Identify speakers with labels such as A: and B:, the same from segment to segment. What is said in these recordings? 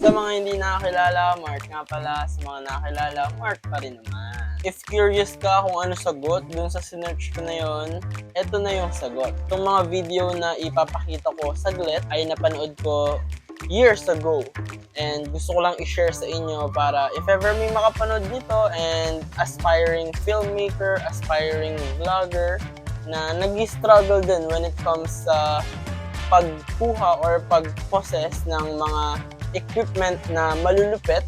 A: Sa mga hindi nakakilala, Mark nga pala. Sa mga nakakilala, Mark pa rin naman. If curious ka kung ano sagot dun sa sinearch ko na yon, eto na yung sagot. Itong mga video na ipapakita ko saglit ay napanood ko years ago. And gusto ko lang i-share sa inyo para if ever may makapanood nito and aspiring filmmaker, aspiring vlogger na nag-struggle din when it comes sa pagkuha or pag-possess ng mga equipment na malulupit,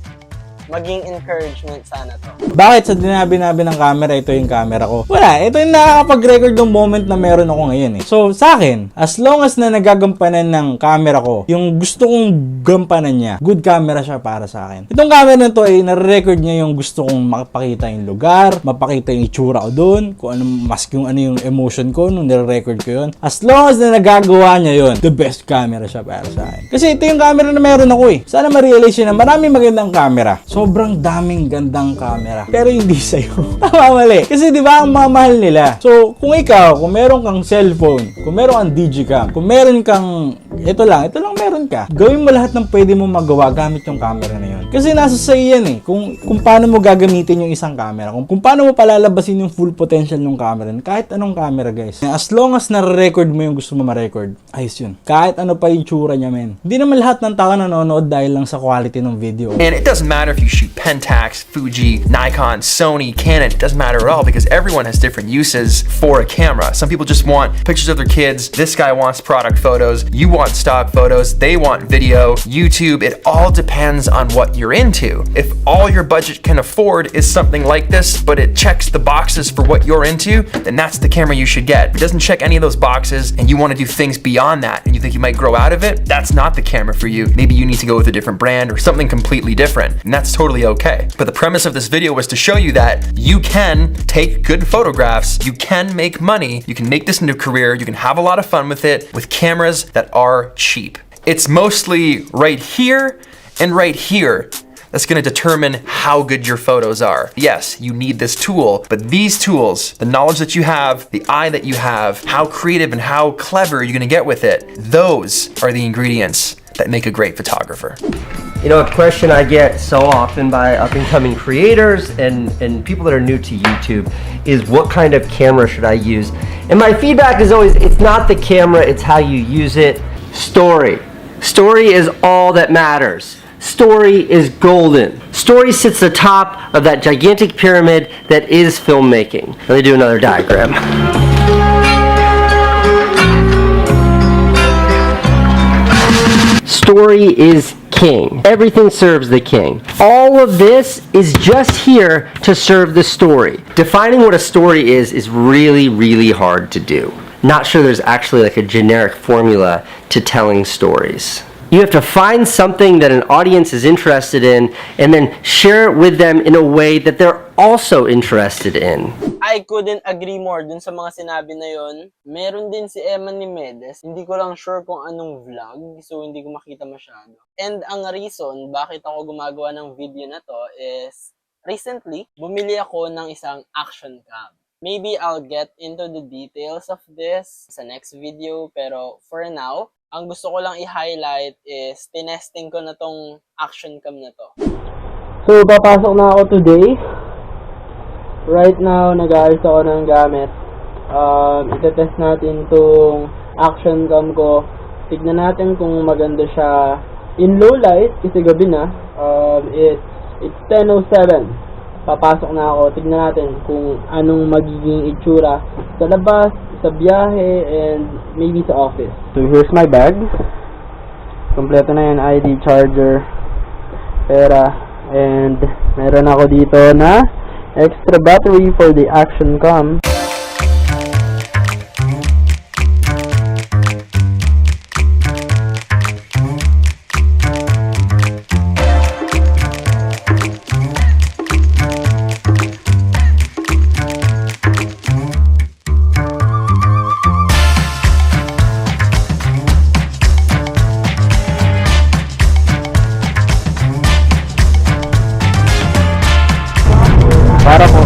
A: maging encouragement sana to.
B: Bakit sa dinabi-nabi ng camera, ito yung camera ko? Wala, ito yung nakakapag-record ng moment na meron ako ngayon eh. So, sa akin, as long as na nagagampanan ng camera ko, yung gusto kong gampanan niya, good camera siya para sa akin. Itong camera na to ay nare-record niya yung gusto kong mapakita yung lugar, mapakita yung itsura ko doon, kung ano, yung ano yung emotion ko nung nare-record ko yun. As long as na nagagawa niya yun, the best camera siya para sa akin. Kasi ito yung camera na meron ako eh. Sana ma-realize yun na maraming magandang camera. Sobrang daming gandang camera. Pero hindi sa'yo. Tama, mali. Kasi di ba ang mamahal nila. So, kung ikaw, kung meron kang cellphone, kung meron kang digicam, kung meron kang ito lang meron ka. Gawin mo lahat ng pwede mo magawa gamit yung camera na yun. Kasi nasa sa'yo yan eh. Kung paano mo gagamitin yung isang camera. Kung paano mo palalabasin yung full potential ng camera. Kahit anong camera, guys. As long as na-record mo yung gusto mo ma-record, ayos yun. Kahit ano pa yung tsura niya, men. Hindi naman lahat ng tao nanonood dahil lang sa quality ng video.
C: And it doesn't matter if you shoot Pentax, Fuji, Nikon, Sony, Canon. It doesn't matter at all because everyone has different uses for a camera. Some people just want pictures of their kids. This guy wants product photos. You want stock photos. They want video, YouTube. It all depends on what you're into. If all your budget can afford is something like this, but it checks the boxes for what you're into, then that's the camera you should get. If it doesn't check any of those boxes and you want to do things beyond that and you think you might grow out of it, that's not the camera for you. Maybe you need to go with a different brand or something completely different, and that's totally okay. But the premise of this video was to show you that you can take good photographs, you can make money, you can make this into a career, you can have a lot of fun with it with cameras that are cheap. It's mostly right here and right here that's going to determine how good your photos are. Yes, you need this tool, but these tools, the knowledge that you have, the eye that you have, how creative and how clever you're going to get with it, those are the ingredients that make a great photographer.
D: You know, a question I get so often by up-and-coming creators and people that are new to YouTube is what kind of camera should I use? And my feedback is always, it's not the camera, it's how you use it. Story. Story is all that matters. Story is golden. Story sits atop of that gigantic pyramid that is filmmaking. Let me do another diagram. Story is king. Everything serves the king. All of this is just here to serve the story. Defining what a story is really, really hard to do. Not sure there's actually like a generic formula to telling stories. You have to find something that an audience is interested in and then share it with them in a way that they're also interested in.
A: I couldn't agree more dun sa mga sinabi na yon. Meron din si Emma Nimedes. Hindi ko lang sure kung anong vlog, so hindi ko makita masyado. And ang reason bakit ako gumagawa ng video na to is recently, bumili ako ng isang action cam. Maybe I'll get into the details of this sa next video, pero for now, ang gusto ko lang i-highlight is tinesting ko na tong action cam na to. So, papasok na ako today. Right now, nag-aayos ako ng gamit. Itetest natin tong action cam ko. Tignan natin kung maganda siya in low light, kasi gabi na. It's 10:07. Papasok na ako. Tignan natin kung anong magiging itsura sa labas, sa biyahe, and maybe sa office. So, here's my bag. Kompleto na yan, ID, charger, pera, and meron ako dito na extra battery for the action cam. Para po.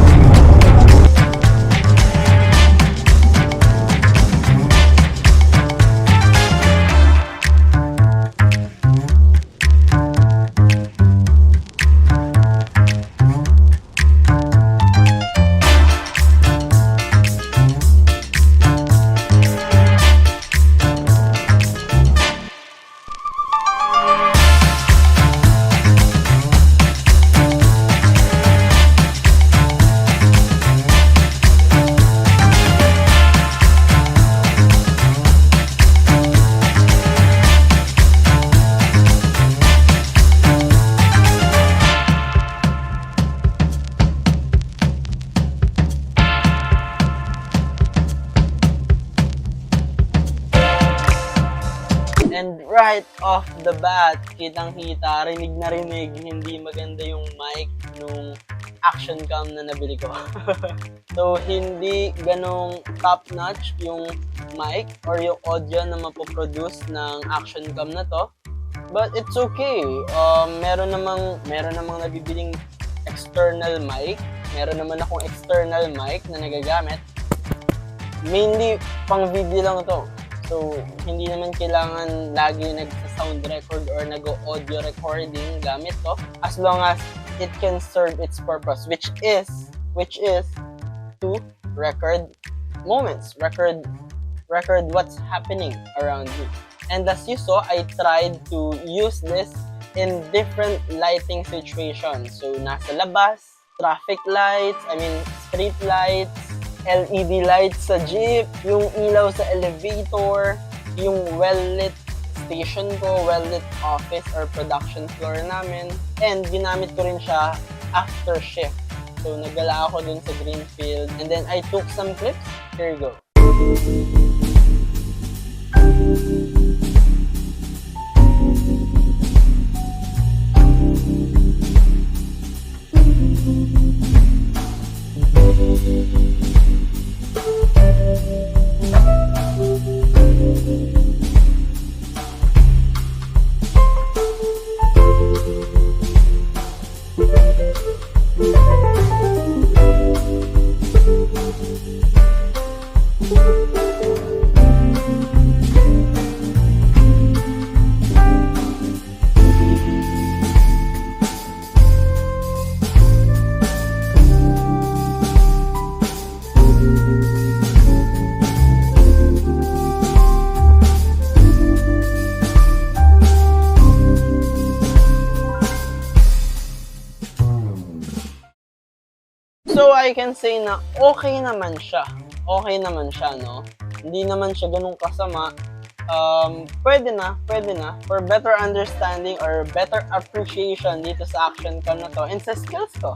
A: right off the bat, kitang-kita, rinig na rinig, hindi maganda yung mic nung action cam na nabili ko. So, hindi ganong top-notch yung mic or yung audio na mapoproduce ng action cam na to. But it's okay. Meron namang nabibiling external mic. Meron naman akong external mic na nagagamit. Mainly, pang video lang to. So, hindi naman kailangan lagi nagsa-sound record or nag-audio recording gamit to. As long as it can serve its purpose, which is to record moments, record what's happening around you. And as you saw, I tried to use this in different lighting situations. So, nasa labas, traffic lights, street lights, LED lights sa jeep, yung ilaw sa elevator, yung well-lit station ko, well-lit office or production floor namin. And ginamit ko rin siya after shift. So, nagala ako dun sa Greenfield. And then, I took some clips. Here you go. So, I can say na okay naman siya. Okay naman siya, no? Hindi naman siya ganun kasama. Pwede na. For better understanding or better appreciation dito sa action cam na to and sa skills ko.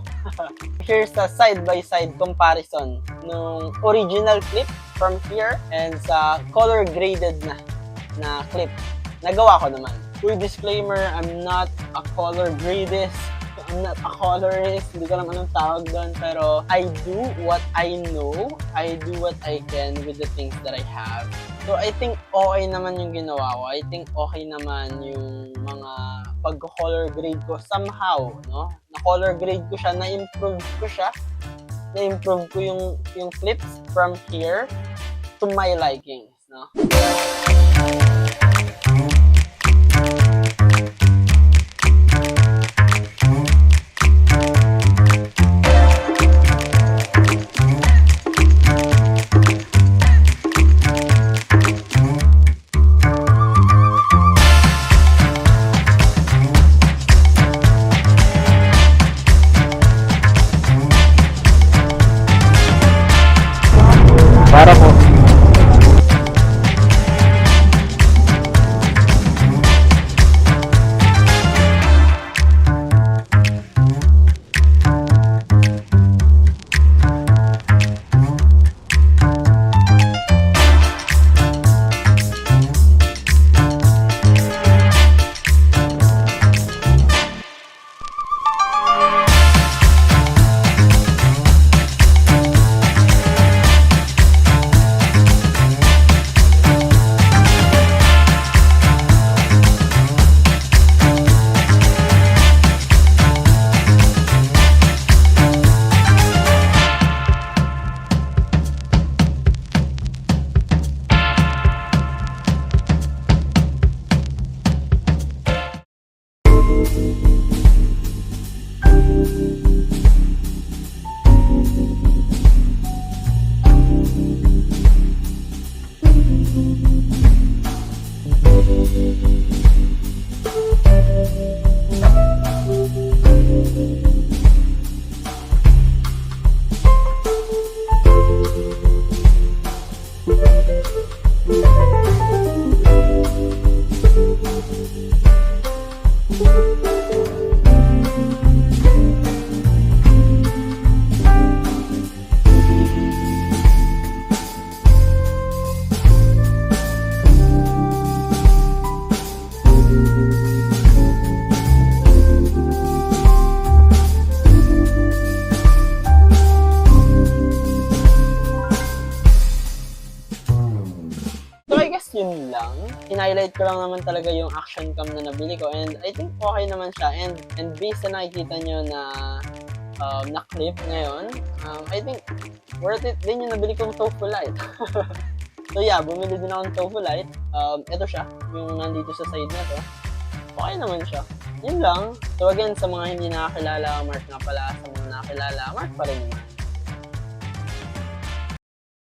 A: Here's a side-by-side comparison nung original clip from here and sa color graded na clip. Nagawa ko naman. Full disclaimer, I'm not a color gradist. I'm not a colorist, hindi ko alam anong tawag doon, pero I do what I know, I do what I can with the things that I have. So I think okay naman yung ginawa ko, I think okay naman yung mga pag-color grade ko somehow, no? Na-color grade ko siya, na-improve ko yung clips from here to my likings, no?
B: Para po.
A: lang. Hinighlight ko lang naman talaga yung action cam na nabili ko and I think okay naman siya and based sa nakikita nyo na clip ngayon, I think worth it din yung nabili kong Tofu Light. So yeah, bumili din ako ng Tofu Light. Ito siya, yung nandito sa side na to. Okay naman siya. Yun lang. So again, sa mga hindi nakakilala, Mark nga pala. Sa mga nakakilala, Mark pa rin naman.